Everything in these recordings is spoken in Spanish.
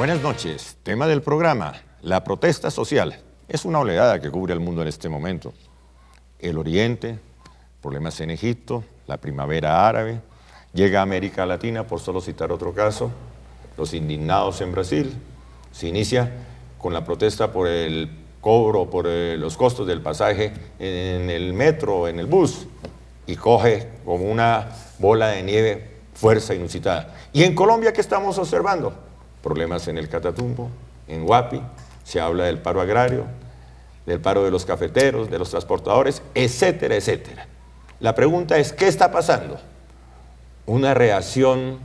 Buenas noches. Tema del programa, la protesta social. Es una oleada que cubre al mundo en este momento. El Oriente, problemas en Egipto, la primavera árabe, llega a América Latina, por solo citar otro caso, los indignados en Brasil. Se inicia con la protesta por el cobro, por los costos del pasaje en el metro, en el bus, y coge como una bola de nieve fuerza inusitada. ¿Y en Colombia qué estamos observando? Problemas en el Catatumbo, en Guapi, se habla del paro agrario, del paro de los cafeteros, de los transportadores, etcétera, etcétera. La pregunta es, ¿qué está pasando? ¿Una reacción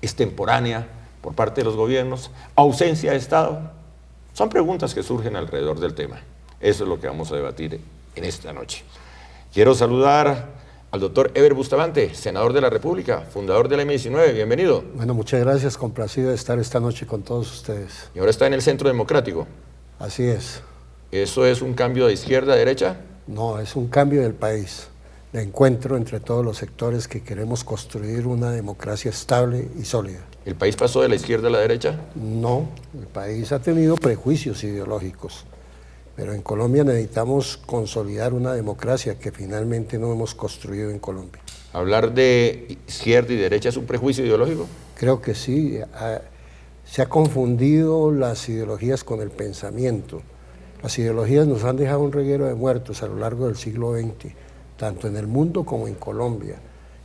extemporánea por parte de los gobiernos? ¿Ausencia de Estado? Son preguntas que surgen alrededor del tema. Eso es lo que vamos a debatir en esta noche. Quiero saludar al doctor Ever Bustamante, senador de la República, fundador de la M19. Bienvenido. Bueno, muchas gracias. Complacido de estar esta noche con todos ustedes. Y ahora está en el Centro Democrático. Así es. ¿Eso es un cambio de izquierda a derecha? No, es un cambio del país, de encuentro entre todos los sectores que queremos construir una democracia estable y sólida. ¿El país pasó de la izquierda a la derecha? No, el país ha tenido prejuicios ideológicos, pero en Colombia necesitamos consolidar una democracia que finalmente no hemos construido en Colombia. ¿Hablar de izquierda y derecha es un prejuicio ideológico? Creo que sí. Se ha confundido las ideologías con el pensamiento. Las ideologías nos han dejado un reguero de muertos a lo largo del siglo XX, tanto en el mundo como en Colombia.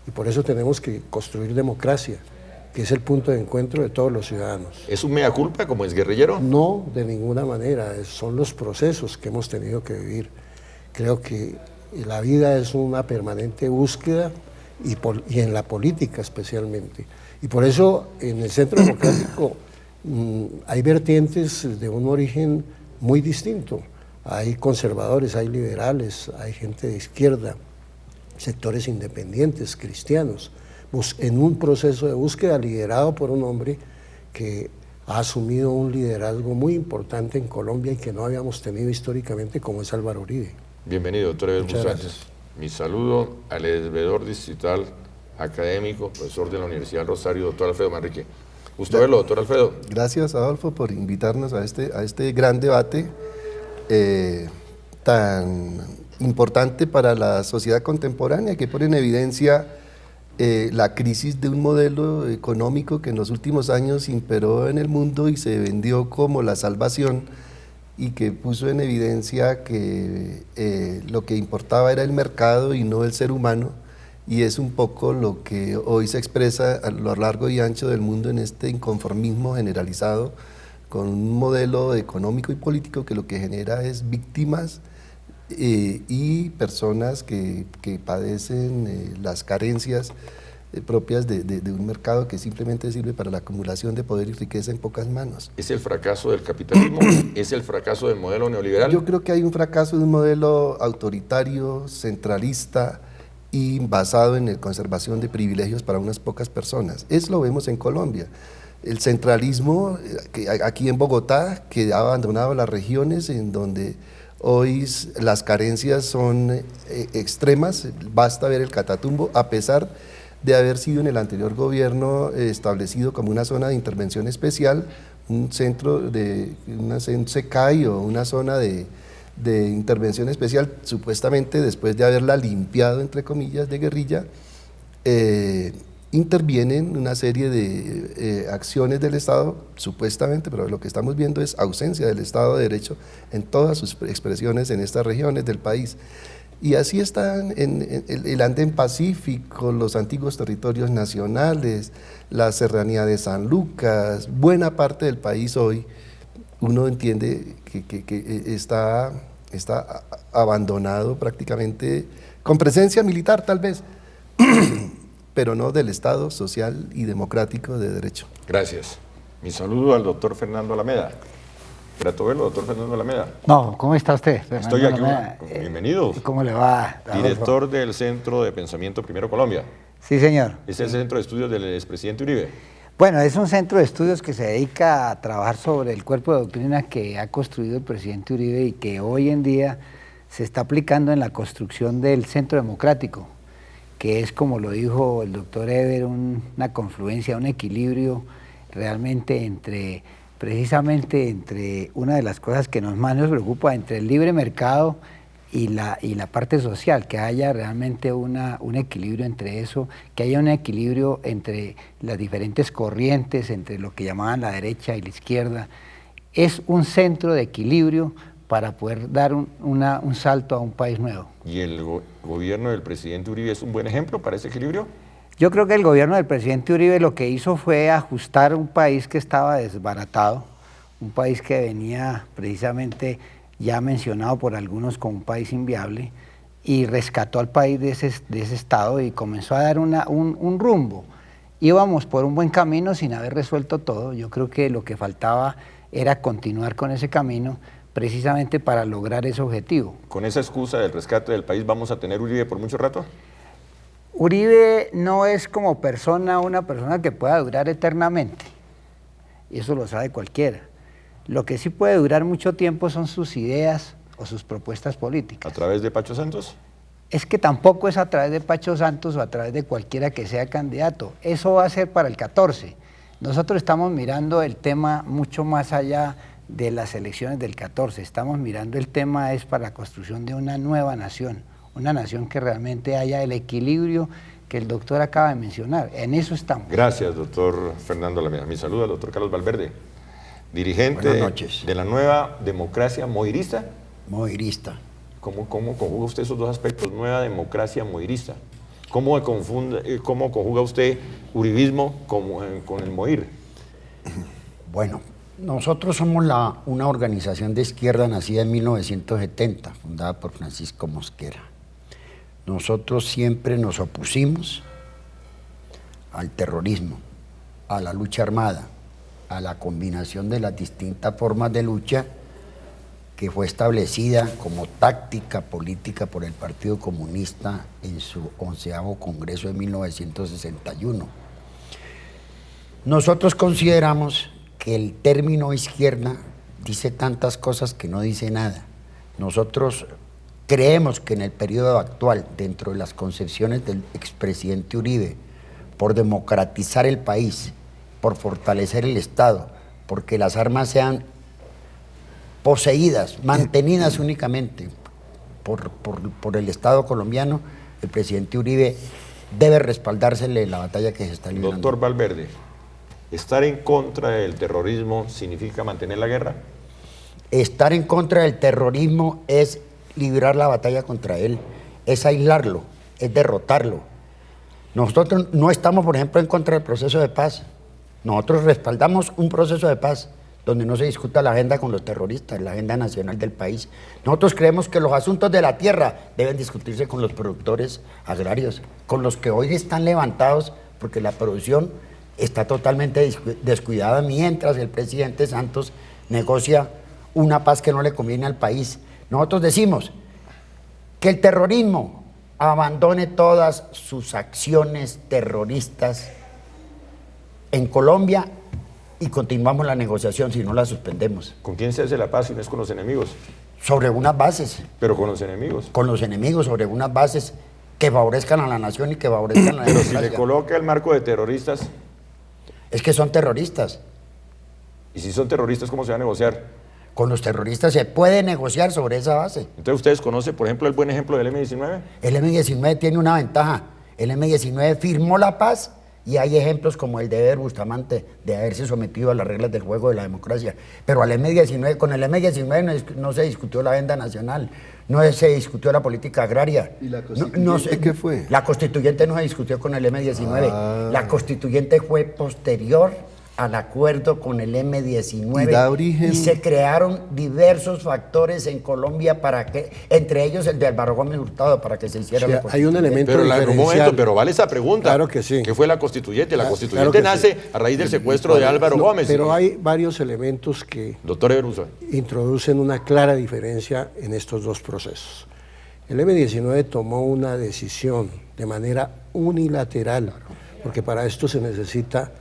Y por eso tenemos que construir democracia, que es el punto de encuentro de todos los ciudadanos. ¿Es un mea culpa como exguerrillero? No, de ninguna manera. Son los procesos que hemos tenido que vivir. Creo que la vida es una permanente búsqueda y en la política especialmente. Y por eso en el Centro Democrático hay vertientes de un origen muy distinto. Hay conservadores, hay liberales, hay gente de izquierda, sectores independientes, cristianos, en un proceso de búsqueda liderado por un hombre que ha asumido un liderazgo muy importante en Colombia y que no habíamos tenido históricamente, como es Álvaro Uribe. Bienvenido, doctor Ever Bustamante. Gracias. Mi saludo al exveedor distrital académico, profesor de la Universidad Rosario, doctor Alfredo Manrique. Gusto verlo, doctor Alfredo. Gracias, Adolfo, por invitarnos a este gran debate tan importante para la sociedad contemporánea, que pone en evidencia la crisis de un modelo económico que en los últimos años imperó en el mundo y se vendió como la salvación, y que puso en evidencia que lo que importaba era el mercado y no el ser humano, y es un poco lo que hoy se expresa a lo largo y ancho del mundo en este inconformismo generalizado con un modelo económico y político que lo que genera es víctimas y personas que padecen las carencias propias de un mercado que simplemente sirve para la acumulación de poder y riqueza en pocas manos. ¿Es el fracaso del capitalismo? ¿Es el fracaso del modelo neoliberal? Yo creo que hay un fracaso de un modelo autoritario, centralista y basado en la conservación de privilegios para unas pocas personas. Eso lo vemos en Colombia. El centralismo, aquí en Bogotá, que ha abandonado las regiones en donde hoy las carencias son extremas, basta ver el Catatumbo, a pesar de haber sido en el anterior gobierno establecido como una zona de intervención especial, un centro un SECAI o una zona de intervención especial, supuestamente después de haberla limpiado, entre comillas, de guerrilla, intervienen una serie de acciones del Estado, supuestamente, pero lo que estamos viendo es ausencia del Estado de Derecho en todas sus expresiones en estas regiones del país. Y así están en el Andén Pacífico, los antiguos territorios nacionales, la serranía de San Lucas, buena parte del país hoy, uno entiende que está abandonado prácticamente, con presencia militar tal vez, pero no del Estado social y democrático de derecho. Gracias. Mi saludo al doctor Fernando Alameda. Grato verlo, doctor Fernando Alameda. No, ¿cómo está usted, Fernando Estoy aquí, Alameda? bienvenido. ¿Cómo le va, Adolfo? Director del Centro de Pensamiento Primero Colombia. Sí, señor. ¿Es el centro de estudios del expresidente Uribe? Bueno, es un centro de estudios que se dedica a trabajar sobre el cuerpo de doctrina que ha construido el presidente Uribe y que hoy en día se está aplicando en la construcción del Centro Democrático, que es, como lo dijo el doctor Ever, una confluencia, un equilibrio realmente entre precisamente entre una de las cosas que más nos preocupa, entre el libre mercado y la parte social, que haya realmente un equilibrio entre eso, que haya un equilibrio entre las diferentes corrientes, entre lo que llamaban la derecha y la izquierda. Es un centro de equilibrio para poder dar un salto a un país nuevo. ¿Y el gobierno del presidente Uribe es un buen ejemplo para ese equilibrio? Yo creo que el gobierno del presidente Uribe lo que hizo fue ajustar un país que estaba desbaratado, un país que venía precisamente ya mencionado por algunos como un país inviable, y rescató al país de ese estado y comenzó a dar un rumbo. Íbamos por un buen camino sin haber resuelto todo. Yo creo que lo que faltaba era continuar con ese camino precisamente para lograr ese objetivo. ¿Con esa excusa del rescate del país vamos a tener Uribe por mucho rato? Uribe no es como persona una persona que pueda durar eternamente, y eso lo sabe cualquiera. Lo que sí puede durar mucho tiempo son sus ideas o sus propuestas políticas. ¿A través de Pacho Santos? Es que tampoco es a través de Pacho Santos o a través de cualquiera que sea candidato. Eso va a ser para el 14. Nosotros estamos mirando el tema mucho más allá de las elecciones del 14. Estamos mirando el tema es para la construcción de una nueva nación, una nación que realmente haya el equilibrio que el doctor acaba de mencionar. En eso estamos. Gracias, doctor Fernando Alameda. Mi saludo al doctor Carlos Valverde, dirigente de la Nueva Democracia Moirista. Moirista. ¿Cómo conjuga usted esos dos aspectos, Nueva Democracia Moirista? ¿Cómo conjuga usted uribismo con el Moir? Bueno, nosotros somos una organización de izquierda nacida en 1970, fundada por Francisco Mosquera. Nosotros siempre nos opusimos al terrorismo, a la lucha armada, a la combinación de las distintas formas de lucha que fue establecida como táctica política por el Partido Comunista en su 11º Congreso de 1961. Nosotros consideramos que el término izquierda dice tantas cosas que no dice nada. Nosotros creemos que en el periodo actual, dentro de las concepciones del expresidente Uribe, por democratizar el país, por fortalecer el Estado, porque las armas sean poseídas, mantenidas únicamente por el Estado colombiano, el presidente Uribe debe respaldársele la batalla que se está librando. Doctor Valverde, ¿estar en contra del terrorismo significa mantener la guerra? Estar en contra del terrorismo es librar la batalla contra él, es aislarlo, es derrotarlo. Nosotros no estamos, por ejemplo, en contra del proceso de paz. Nosotros respaldamos un proceso de paz donde no se discuta la agenda con los terroristas, la agenda nacional del país. Nosotros creemos que los asuntos de la tierra deben discutirse con los productores agrarios, con los que hoy están levantados porque la producción está totalmente descuidada mientras el presidente Santos negocia una paz que no le conviene al país. Nosotros decimos que el terrorismo abandone todas sus acciones terroristas en Colombia y continuamos la negociación si no la suspendemos. ¿Con quién se hace la paz si no es con los enemigos? Sobre unas bases. Pero con los enemigos. Con los enemigos, sobre unas bases que favorezcan a la nación y que favorezcan a la democracia. Pero si le coloca el marco de terroristas. Es que son terroristas. ¿Y si son terroristas, cómo se va a negociar? Con los terroristas se puede negociar sobre esa base. Entonces, ¿ustedes conocen, por ejemplo, el buen ejemplo del M-19? El M-19 tiene una ventaja. El M-19 firmó la paz y hay ejemplos como el de Eber Bustamante de haberse sometido a las reglas del juego de la democracia. Pero al M-19, con el M-19 no se discutió la agenda nacional, no se discutió la política agraria. ¿Y la constituyente qué fue? La constituyente no se discutió con el M-19. La constituyente fue posterior al acuerdo con el M-19 y da origen... y se crearon diversos factores en Colombia para que, entre ellos el de Álvaro Gómez Hurtado, para que se hiciera la hay un elemento diferencial. Pero vale esa pregunta. Claro que sí. ¿Qué fue la constituyente? La constituyente nace a raíz del secuestro de Álvaro Gómez. Pero hay varios elementos que Doctor Everuso, introducen una clara diferencia en estos dos procesos. El M-19 tomó una decisión de manera unilateral, porque para esto se necesita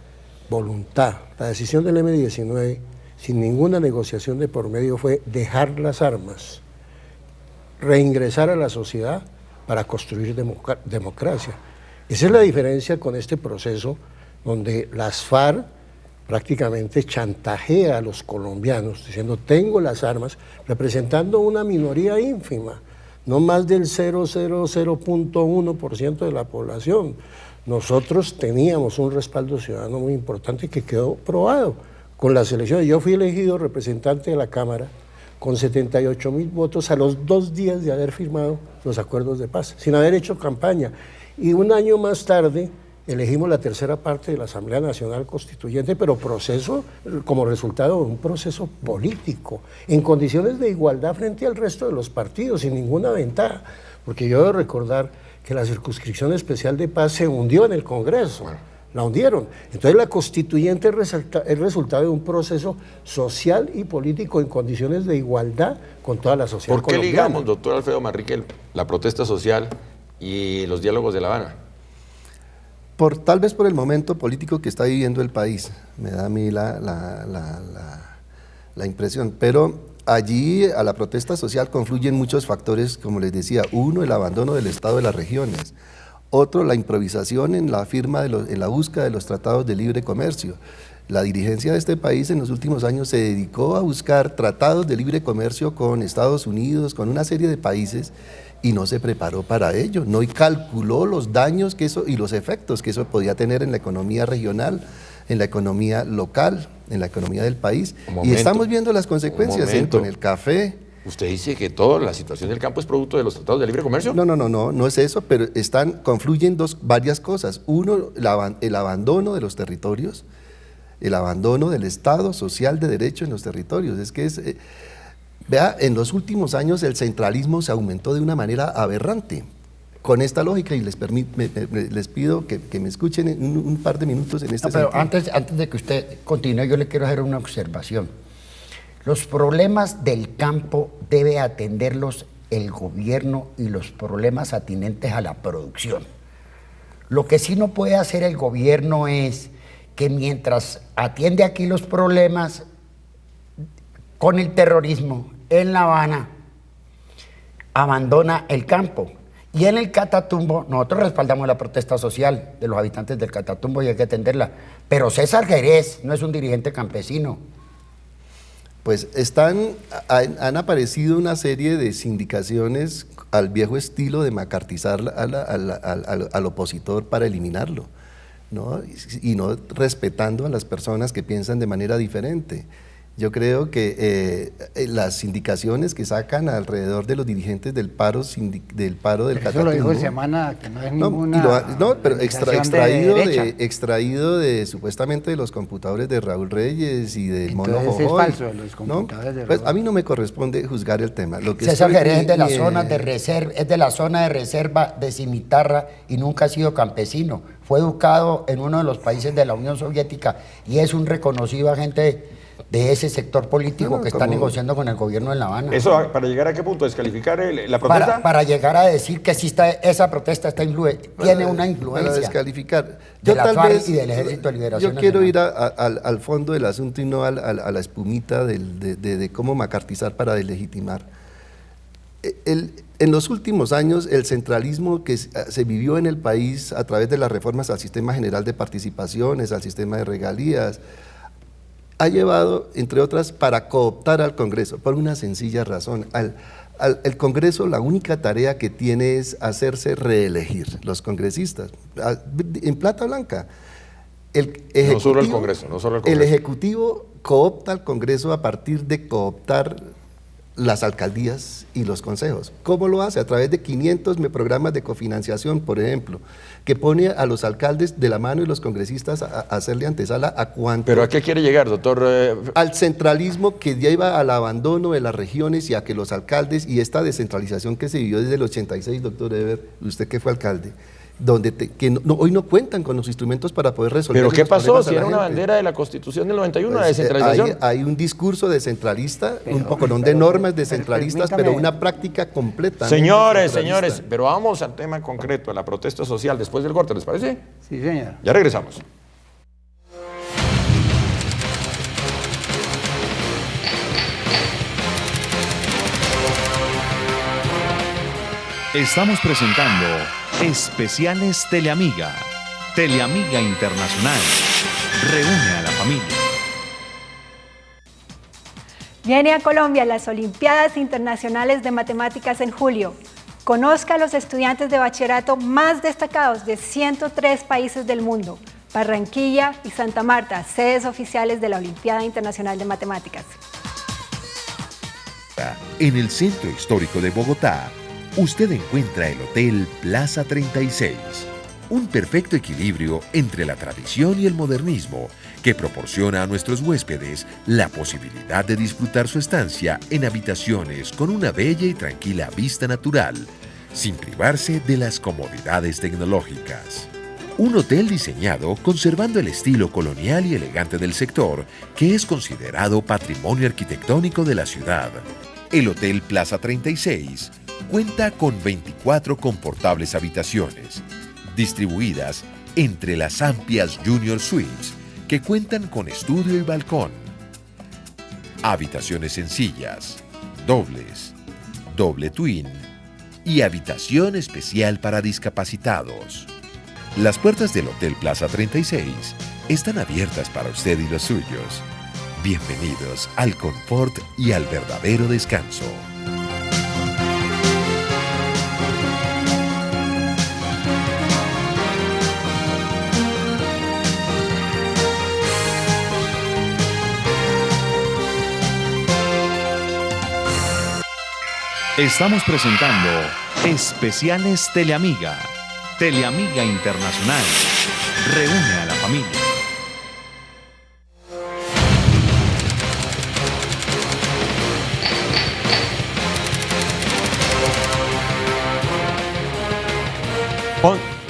voluntad. La decisión del M-19, sin ninguna negociación de por medio, fue dejar las armas, reingresar a la sociedad para construir democracia. Esa es la diferencia con este proceso donde las FARC prácticamente chantajea a los colombianos diciendo tengo las armas, representando una minoría ínfima, no más del 0,00.1% de la población. Nosotros teníamos un respaldo ciudadano muy importante que quedó probado con las elecciones. Yo fui elegido representante de la Cámara con 78.000 votos a los 2 días de haber firmado los acuerdos de paz, sin haber hecho campaña. Y un año más tarde elegimos la tercera parte de la Asamblea Nacional Constituyente, pero como resultado de un proceso político, en condiciones de igualdad frente al resto de los partidos, sin ninguna ventaja. Porque yo debo recordar que la circunscripción especial de paz se hundió en el Congreso. La hundieron. Entonces la constituyente es resultado de un proceso social y político en condiciones de igualdad con toda la sociedad colombiana. ¿Por qué ligamos, doctor Alfredo Manrique, la protesta social y los diálogos de La Habana? Tal vez por el momento político que está viviendo el país, me da a mí la impresión, pero allí a la protesta social confluyen muchos factores, como les decía, uno, el abandono del Estado de las regiones, otro, la improvisación en la firma, en la búsqueda de los tratados de libre comercio. La dirigencia de este país en los últimos años se dedicó a buscar tratados de libre comercio con Estados Unidos, con una serie de países, y no se preparó para ello, no calculó los daños que eso y los efectos que eso podía tener en la economía regional, en la economía local, en la economía del país. Y estamos viendo las consecuencias con el café. ¿Usted dice que toda la situación del campo es producto de los tratados de libre comercio? No es eso, pero confluyen varias cosas. Uno, el abandono de los territorios, el abandono del Estado social de derecho en los territorios. Vea, en los últimos años el centralismo se aumentó de una manera aberrante. Con esta lógica, y les pido que me escuchen en un par de minutos en este sentido. Antes de que usted continúe, yo le quiero hacer una observación. Los problemas del campo debe atenderlos el gobierno y los problemas atinentes a la producción. Lo que sí no puede hacer el gobierno es que mientras atiende aquí los problemas con el terrorismo en La Habana, abandona el campo. Y en el Catatumbo, nosotros respaldamos la protesta social de los habitantes del Catatumbo y hay que atenderla. Pero César Jerez no es un dirigente campesino. Pues han aparecido una serie de sindicaciones al viejo estilo de macartizar al opositor para eliminarlo, ¿no? Y no respetando a las personas que piensan de manera diferente. Yo creo que las indicaciones que sacan alrededor de los dirigentes del paro del Catatumbo. Eso lo dijo el Semana, que no es ninguna. Pero extraído supuestamente de los computadores de Raúl Reyes y del Mono Jojoy. Es falso, de los computadores de Raúl. Pues a mí no me corresponde juzgar el tema. César Jerez es de la zona de reserva, es de la zona de reserva de Cimitarra y nunca ha sido campesino. Fue educado en uno de los países de la Unión Soviética y es un reconocido agente de ese sector político que está negociando con el gobierno de La Habana. ¿Eso para llegar a qué punto? ¿Descalificar la protesta? Para llegar a decir que sí esa protesta tiene una influencia. Para descalificar. De la FARC y del Ejército de Liberación Yo quiero ir al fondo del asunto y no a la espumita de cómo macartizar para deslegitimar. En los últimos años, el centralismo que se vivió en el país a través de las reformas al sistema general de participaciones, al sistema de regalías, ha llevado, entre otras, para cooptar al Congreso, por una sencilla razón. El Congreso, la única tarea que tiene es hacerse reelegir, los congresistas, en plata blanca. No solo el Congreso. El Ejecutivo coopta al Congreso a partir de cooptar las alcaldías y los consejos. ¿Cómo lo hace? A través de 500 programas de cofinanciación, por ejemplo, que pone a los alcaldes de la mano y los congresistas a hacerle antesala a cuánto. ¿Pero a qué quiere llegar, doctor? Al centralismo que lleva al abandono de las regiones y a que los alcaldes, y esta descentralización que se vivió desde el 86, doctor Eber, usted que fue alcalde, hoy no cuentan con los instrumentos para poder resolver. ¿Pero qué pasó? Si era una bandera de la Constitución del 91, la descentralización. Hay un discurso descentralista, un poco de normas descentralistas, pero una práctica completa. Señores, pero vamos al tema concreto, a la protesta social después del corte, ¿les parece? Sí, señor. Ya regresamos. Estamos presentando Especiales Teleamiga. Teleamiga Internacional. Reúne a la familia. familia. Viene a Colombia las Olimpiadas Internacionales de Matemáticas en julio. Conozca a los estudiantes de bachillerato más destacados de 103 países del mundo. Barranquilla y Santa Marta, sedes oficiales de la Olimpiada Internacional de Matemáticas. En el centro histórico de Bogotá, usted encuentra el Hotel Plaza 36, un perfecto equilibrio entre la tradición y el modernismo que proporciona a nuestros huéspedes la posibilidad de disfrutar su estancia en habitaciones con una bella y tranquila vista natural, sin privarse de las comodidades tecnológicas. Un hotel diseñado conservando el estilo colonial y elegante del sector, que es considerado patrimonio arquitectónico de la ciudad. El Hotel Plaza 36 cuenta con 24 confortables habitaciones, distribuidas entre las amplias Junior Suites, que cuentan con estudio y balcón, habitaciones sencillas, dobles, doble twin y habitación especial para discapacitados. Las puertas del Hotel Plaza 36 están abiertas para usted y los suyos. Bienvenidos al confort y al verdadero descanso. Estamos presentando Especiales Teleamiga. Teleamiga Internacional. Reúne a la familia.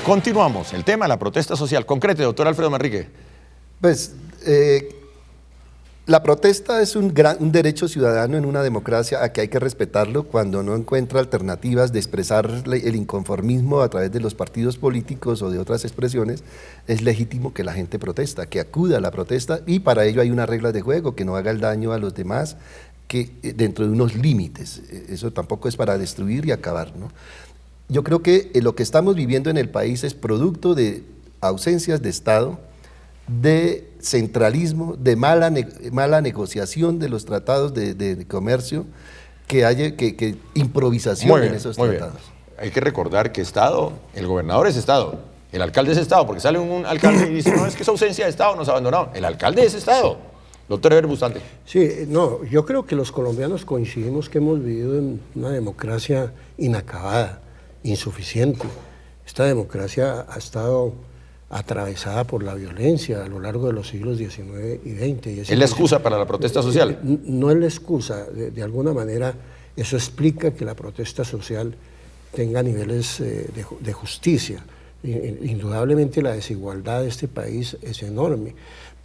Continuamos. El tema, la protesta social. Concrete, doctor Alfredo Manrique. Pues la protesta es un derecho ciudadano en una democracia a que hay que respetarlo. Cuando no encuentra alternativas de expresar el inconformismo a través de los partidos políticos o de otras expresiones, es legítimo que la gente protesta, que acuda a la protesta, y para ello hay unas reglas de juego, que no haga el daño a los demás, que dentro de unos límites. Eso tampoco es para destruir y acabar, ¿no? Yo creo que lo que estamos viviendo en el país es producto de ausencias de Estado, de centralismo, de mala negociación de los tratados de comercio, que haya improvisación en esos tratados. Hay que recordar que Estado, el gobernador es Estado, el alcalde es Estado, porque sale un alcalde y dice, no, es que es ausencia de Estado, nos abandonaron. El alcalde es Estado. Doctor Eber Bustante. Sí, no, yo creo que los colombianos coincidimos que hemos vivido en una democracia inacabada, insuficiente. Esta democracia ha estado atravesada por la violencia a lo largo de los siglos XIX y XX. Y ¿Es la excusa para la protesta social? No es la excusa, de alguna manera eso explica que la protesta social tenga niveles de justicia. Indudablemente la desigualdad de este país es enorme,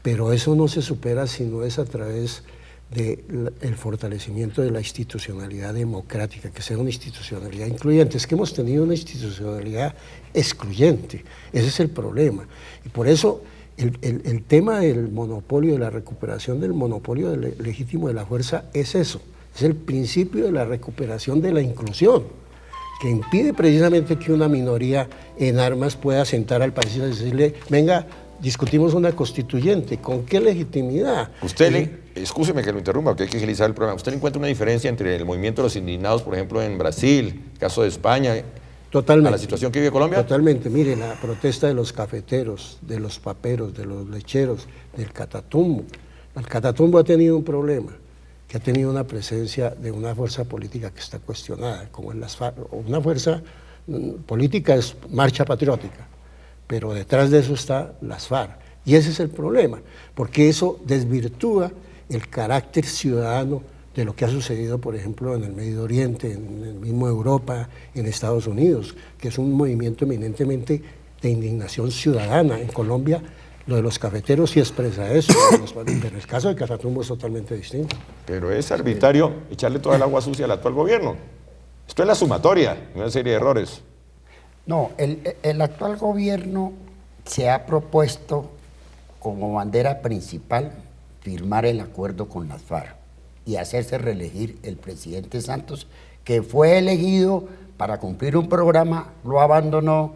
pero eso no se supera si no es a través del fortalecimiento de la institucionalidad democrática, que sea una institucionalidad incluyente. Es que hemos tenido una institucionalidad excluyente, ese es el problema. Y por eso el tema del monopolio, de la recuperación del monopolio legítimo de la fuerza es eso, es el principio de la recuperación de la inclusión, que impide precisamente que una minoría en armas pueda sentar al país y decirle, venga, discutimos una constituyente. ¿Con qué legitimidad? Excúseme que lo interrumpa, porque hay que agilizar el programa. ¿Usted encuentra una diferencia entre el movimiento de los indignados, por ejemplo, en Brasil, el caso de España, totalmente, a la situación que vive Colombia? Totalmente. Mire, la protesta de los cafeteros, de los paperos, de los lecheros, del Catatumbo. El Catatumbo ha tenido un problema, que ha tenido una presencia de una fuerza política que está cuestionada, como en las FARC. Una fuerza política es Marcha Patriótica, pero detrás de eso está las FARC. Y ese es el problema, porque eso desvirtúa el carácter ciudadano de lo que ha sucedido, por ejemplo, en el Medio Oriente, en el mismo Europa, en Estados Unidos, que es un movimiento eminentemente de indignación ciudadana. En Colombia, lo de los cafeteros sí expresa eso, pero el caso de Catatumbo es totalmente distinto. Pero es arbitrario echarle toda el agua sucia al actual gobierno. Esto es la sumatoria de una serie de errores. No, el actual gobierno se ha propuesto como bandera principal firmar el acuerdo con las FARC y hacerse reelegir el presidente Santos, que fue elegido para cumplir un programa, lo abandonó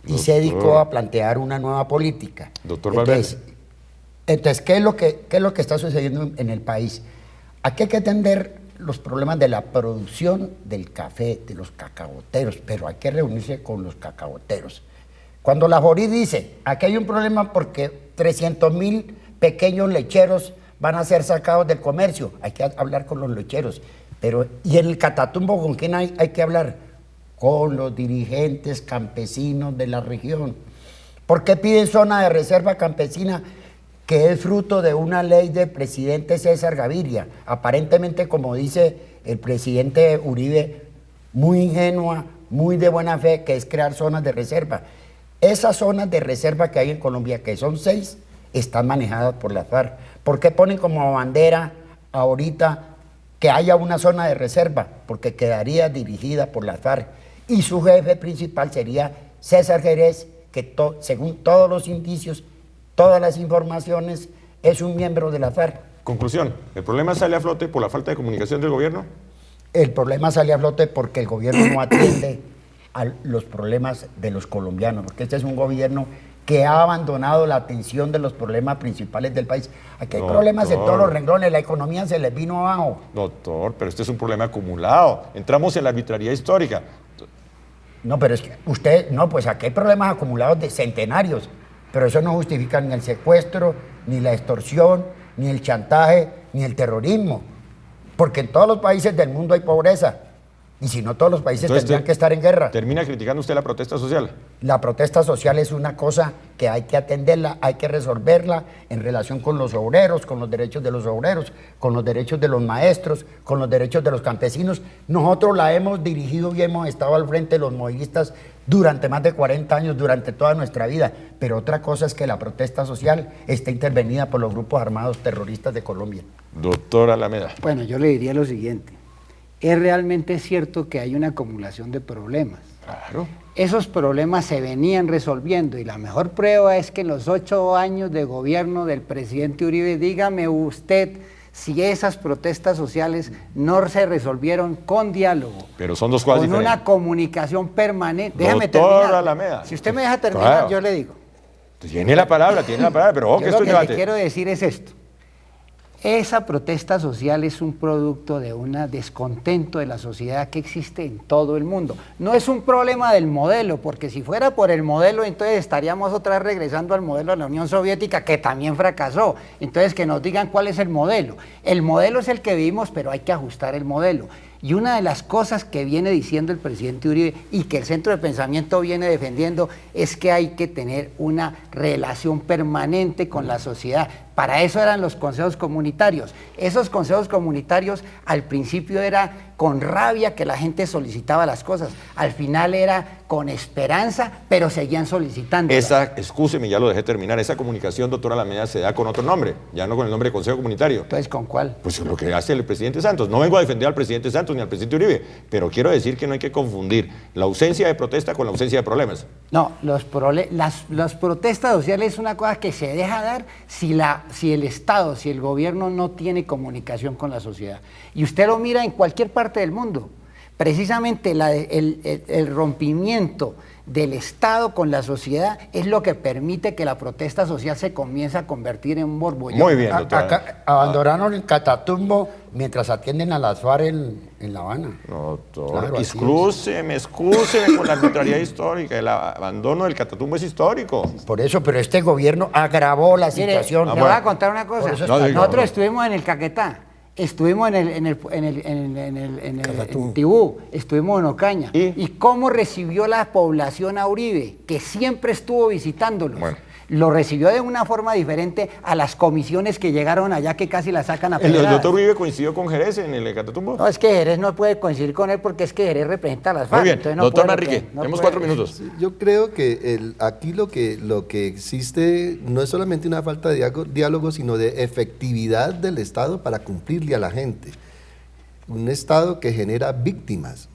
y se dedicó a plantear una nueva política. Doctor Valverde. Entonces, ¿qué es lo que está sucediendo en el país? Aquí hay que atender los problemas de la producción del café, de los cacaoteros, pero hay que reunirse con los cacaoteros. Cuando la Jorí dice, aquí hay un problema porque 300.000 pequeños lecheros van a ser sacados del comercio, hay que hablar con los lecheros. Pero, ¿y en el Catatumbo con quién hay que hablar? Con los dirigentes campesinos de la región. ¿Por qué piden zona de reserva campesina, que es fruto de una ley del presidente César Gaviria? Aparentemente, como dice el presidente Uribe, muy ingenua, muy de buena fe, que es crear zonas de reserva. Esas zonas de reserva que hay en Colombia, que son 6, están manejadas por la FARC. ¿Por qué ponen como bandera ahorita que haya una zona de reserva? Porque quedaría dirigida por la FARC. Y su jefe principal sería César Jerez, que según todos los indicios, todas las informaciones, es un miembro de la FARC. Conclusión, ¿el problema sale a flote por la falta de comunicación del gobierno? El problema sale a flote porque el gobierno no atiende a los problemas de los colombianos, porque este es un gobierno que ha abandonado la atención de los problemas principales del país. Aquí hay problemas en todos los renglones, la economía se les vino abajo. Doctor, pero este es un problema acumulado. Entramos en la arbitrariedad histórica. No, pero es que usted, no, pues aquí hay problemas acumulados de centenarios, pero eso no justifica ni el secuestro, ni la extorsión, ni el chantaje, ni el terrorismo, porque en todos los países del mundo hay pobreza, y si no todos los países tendrían que estar en guerra. ¿Termina criticando usted la protesta social? La protesta social es una cosa que hay que atenderla, hay que resolverla en relación con los obreros, con los derechos de los obreros, con los derechos de los maestros, con los derechos de los campesinos. Nosotros la hemos dirigido y hemos estado al frente de los movilistas durante más de 40 años, durante toda nuestra vida. Pero otra cosa es que la protesta social está intervenida por los grupos armados terroristas de Colombia. Doctor Alameda. Bueno, yo le diría lo siguiente. Es realmente cierto que hay una acumulación de problemas. Claro. Esos problemas se venían resolviendo y la mejor prueba es que en los 8 años de gobierno del presidente Uribe, dígame usted si esas protestas sociales no se resolvieron con diálogo. Pero son dos cosas diferentes. Con una comunicación permanente. Déjame Doctor terminar. Alameda. Si usted me deja terminar, Claro. yo le digo. Tiene la palabra, pero ojo, que Yo esto lo es que le debate. quiero decir es esto. Esa protesta social es un producto de un descontento de la sociedad que existe en todo el mundo. No es un problema del modelo, porque si fuera por el modelo, entonces estaríamos otra vez regresando al modelo de la Unión Soviética, que también fracasó. Entonces, que nos digan cuál es el modelo. El modelo es el que vivimos, pero hay que ajustar el modelo. Y una de las cosas que viene diciendo el presidente Uribe y que el Centro de Pensamiento viene defendiendo es que hay que tener una relación permanente con la sociedad. Para eso eran los consejos comunitarios. Esos consejos comunitarios al principio era con rabia que la gente solicitaba las cosas. Al final era con esperanza, pero seguían solicitando. Excúseme, ya lo dejé terminar. Esa comunicación, doctora Alameda, se da con otro nombre, ya no con el nombre de Consejo Comunitario. Entonces, ¿con cuál? Pues lo que hace el presidente Santos. No vengo a defender al presidente Santos ni al presidente Uribe, pero quiero decir que no hay que confundir la ausencia de protesta con la ausencia de problemas. No, las protestas sociales es una cosa que se deja dar si el Estado, si el gobierno no tiene comunicación con la sociedad. Y usted lo mira en cualquier parte del mundo. Precisamente el rompimiento del Estado con la sociedad es lo que permite que la protesta social se comience a convertir en un borbollón. Muy bien, doctora. Acá abandonaron el Catatumbo mientras atienden a las FARC en La Habana. No, doctor, Claro, así excúseme con la arbitrariedad histórica. El abandono del Catatumbo es histórico. Por eso, pero este gobierno agravó la Mire, situación. le voy a contar una cosa. Por eso está- Nosotros no. estuvimos en el Caquetá, estuvimos en Tibú, estuvimos en Ocaña. ¿Y? ¿Y cómo recibió la población a Uribe, que siempre estuvo visitándolos? Bueno. Lo recibió de una forma diferente a las comisiones que llegaron allá, que casi la sacan a ¿El pedradas. doctor Uribe coincidió con Jerez en el Catatumbo? No, es que Jerez no puede coincidir con él porque es que Jerez representa a las Muy FARC. bien, entonces no doctor puede Manrique, no tenemos puede- 4 minutos. Yo creo que aquí lo que existe no es solamente una falta de diálogo, sino de efectividad del Estado para cumplirle a la gente. Un Estado que genera víctimas.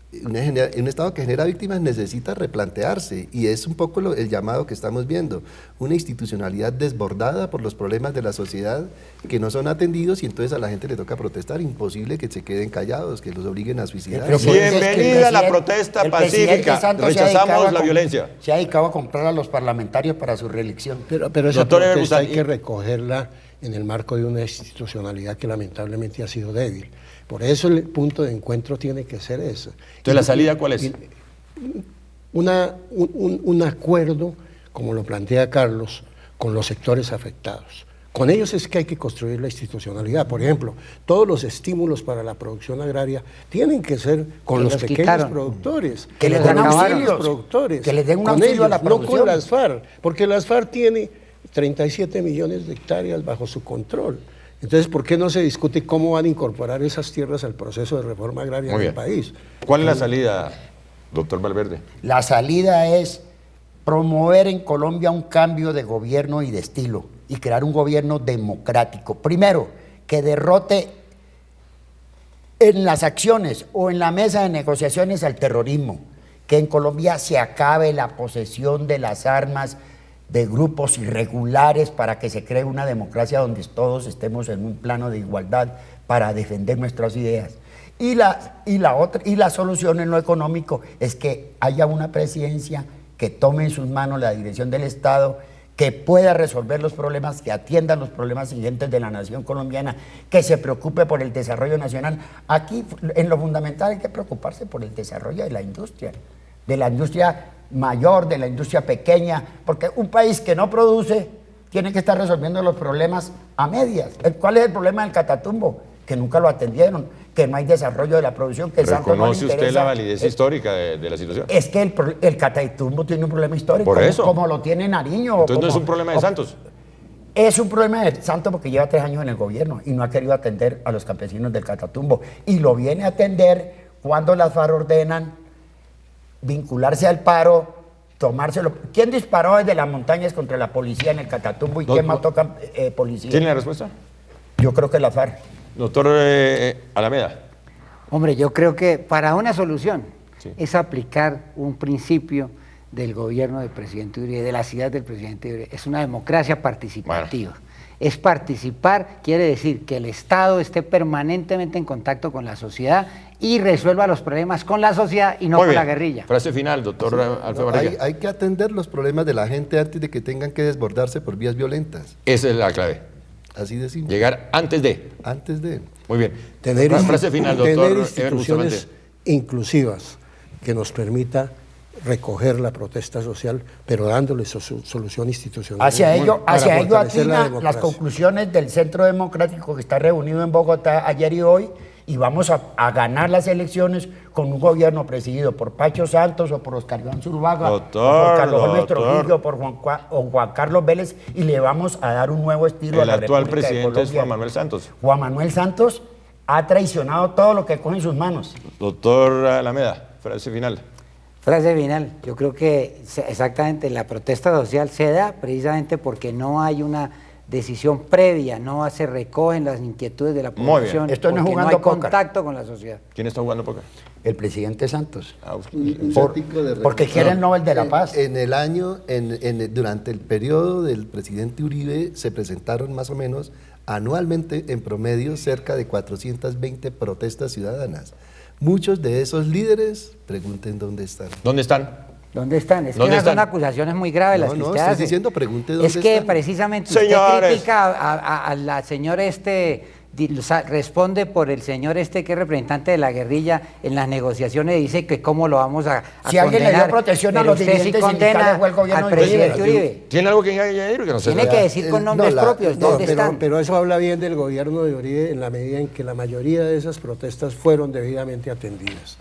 un Estado que genera víctimas necesita replantearse, y es un poco el llamado que estamos viendo, una institucionalidad desbordada por los problemas de la sociedad que no son atendidos, y entonces a la gente le toca protestar. Imposible que se queden callados, que los obliguen a suicidarse. Bienvenida a la protesta pacífica, rechazamos la violencia. Se ha dedicado a comprar a los parlamentarios para su reelección. Pero esa Doctor protesta hay Eberstein, que recogerla en el marco de una institucionalidad que lamentablemente ha sido débil. Por eso el punto de encuentro tiene que ser ese. Entonces, ¿la salida cuál es? Un acuerdo, como lo plantea Carlos, con los sectores afectados. Con ellos es que hay que construir la institucionalidad. Por ejemplo, todos los estímulos para la producción agraria tienen que ser con los pequeños productores. Que les den auxilios, productores. que les den un con auxilio ellos, a la producción. no con las FARC, porque las FARC tiene 37 millones de hectáreas bajo su control. Entonces, ¿por qué no se discute cómo van a incorporar esas tierras al proceso de reforma agraria del país? ¿Cuál es la salida, doctor Valverde? La salida es promover en Colombia un cambio de gobierno y de estilo y crear un gobierno democrático. Primero, que derrote en las acciones o en la mesa de negociaciones al terrorismo, que en Colombia se acabe la posesión de las armas de grupos irregulares para que se cree una democracia donde todos estemos en un plano de igualdad para defender nuestras ideas. Y la solución en lo económico es que haya una presidencia que tome en sus manos la dirección del Estado, que pueda resolver los problemas, que atienda los problemas siguientes de la nación colombiana, que se preocupe por el desarrollo nacional. Aquí, en lo fundamental, hay que preocuparse por el desarrollo de la industria mayor, de la industria pequeña, porque un país que no produce tiene que estar resolviendo los problemas a medias. ¿Cuál es el problema del Catatumbo? Que nunca lo atendieron, que no hay desarrollo de la producción, que ¿Reconoce usted la validez histórica de la situación? Es que el Catatumbo tiene un problema histórico, por eso, como lo tiene Nariño. Entonces no es un problema de Santos. Es un problema de Santos porque lleva 3 años en el gobierno y no ha querido atender a los campesinos del Catatumbo. Y lo viene a atender cuando las FARC ordenan vincularse al paro, tomárselo. ¿Quién disparó desde las montañas contra la policía en el Catatumbo y quién mató policía? ¿Tiene la respuesta? Yo creo que la FARC. Doctor Alameda. Hombre, yo creo que para una solución es aplicar un principio del gobierno del presidente Uribe, de la ciudad del presidente Uribe. Es una democracia participativa. Bueno. Es participar, quiere decir que el Estado esté permanentemente en contacto con la sociedad y resuelva los problemas con la sociedad y no con la guerrilla. Frase final, doctor Alfredo Barriga. Hay que atender los problemas de la gente antes de que tengan que desbordarse por vías violentas. Esa es la clave. Así de simple. Llegar antes de. Antes de. Muy bien. Frase final, doctor. Tener instituciones inclusivas que nos permita recoger la protesta social, pero dándole solución institucional. Hacia ello atinan las conclusiones del Centro Democrático que está reunido en Bogotá ayer y hoy, y vamos a ganar las elecciones con un gobierno presidido por Pacho Santos o por Oscar Iván Zuluaga, o por Carlos Holmes Trujillo, o por Juan Carlos Vélez, y le vamos a dar un nuevo estilo a la República de Colombia. El actual presidente es Juan Manuel Santos. Juan Manuel Santos ha traicionado todo lo que coge en sus manos. Doctor Alameda, frase final. Frase final, yo creo que exactamente la protesta social se da precisamente porque no hay una decisión previa, no se recogen las inquietudes de la población, esto no es jugando no hay contacto con la sociedad. ¿Quién está jugando póker? El presidente Santos. Porque quiere el Nobel de la Paz. Durante el periodo del presidente Uribe se presentaron más o menos anualmente en promedio cerca de 420 protestas ciudadanas. Muchos de esos líderes, pregunten dónde están. ¿Dónde están? ¿Dónde están? Es que esas son acusaciones muy graves las que usted hace. Diciendo, pregunte dónde están. Es que precisamente usted critica a la señora responde por el señor que es representante de la guerrilla en las negociaciones, dice que cómo lo vamos a si alguien le dio protección a los dirigentes sindicales fue el gobierno al presidente Uribe. ¿Tiene algo que añadir? Que no se tiene que decir con nombres propios dónde están. Pero eso habla bien del gobierno de Uribe en la medida en que la mayoría de esas protestas fueron debidamente atendidas.